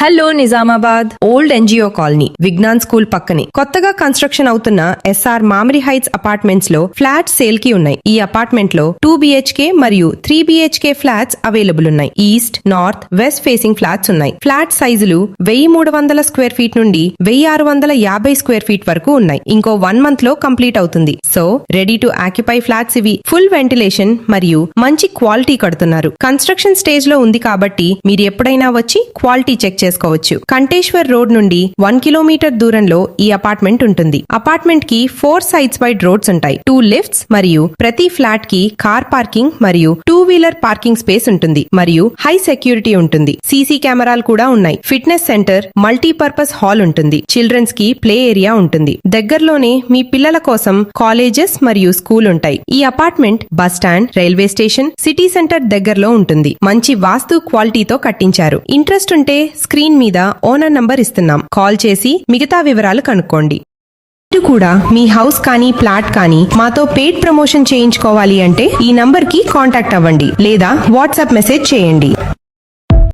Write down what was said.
Hello Nizamabad old NGO colony Vignan school పక్కనే కొత్తగా construction అవుతున్న ఎస్ఆర్ మామిడి హైట్స్ అపార్ట్మెంట్స్ లో ఫ్లాట్స్ సేల్ కి ఉన్నాయి. ఈ అపార్ట్మెంట్ లో 2 BHK మరియు 3 BHK ఫ్లాట్స్ అవైలబుల్ ఉన్నాయి. East, north, west facing flats ఉన్నాయి. ఫ్లాట్ సైజులు 1300 స్క్వేర్ ఫీట్ నుండి 1650 స్క్వేర్ ఫీట్ వరకు ఉన్నాయి. ఇంకో 1 మంత్ లో కంప్లీట్ అవుతుంది. So ready to occupy flats ఇవి. ఫుల్ వెంటిలేషన్ మరియు మంచి క్వాలిటీ కడుతున్నారు. కన్స్ట్రక్షన్ స్టేజ్ లో ఉంది కాబట్టి మీరు ఎప్పుడైనా వచ్చి క్వాలిటీ చెక్ చేసుకోవచ్చు. కంటేశ్వర్ రోడ్ నుండి 1 కిలోమీటర్ దూరంలో ఈ అపార్ట్మెంట్ ఉంటుంది. అపార్ట్మెంట్ కి 4 సైడ్స్ వైడ్ రోడ్స్ ఉంటాయి. 2 లిఫ్ట్స్ మరియు ప్రతి ఫ్లాట్ కి కార్ పార్కింగ్ మరియు 2 వీలర్ పార్కింగ్ స్పేస్ ఉంటుంది మరియు హై సెక్యూరిటీ ఉంటుంది. సీసీ కెమెరాలు కూడా ఉన్నాయి. ఫిట్నెస్ సెంటర్, మల్టీపర్పస్ హాల్ ఉంటుంది. చిల్డ్రన్స్ కి ప్లే ఏరియా ఉంటుంది. దగ్గరలోనే మీ పిల్లల కోసం కాలేజెస్ మరియు స్కూల్ ఉంటాయి. ఈ apartment bus stand, railway station, city centre దగ్గరలో ఉంటుంది. మంచి వాస్తు క్వాలిటీతో కట్టించారు. ఇంట్రెస్ట్ ఉంటే స్క్రీన్ మీద ఓనర్ నంబర్ ఇస్తున్నాం. కాల్ చేసి మిగతా వివరాలు కనుక్కోండి. మీరు కూడా మీ హౌస్ కానీ ప్లాట్ కానీ మాతో పెయిడ్ ప్రమోషన్ చేయించుకోవాలి అంటే ఈ నంబర్ కి కాంటాక్ట్ అవ్వండి లేదా వాట్సాప్ మెసేజ్ చేయండి.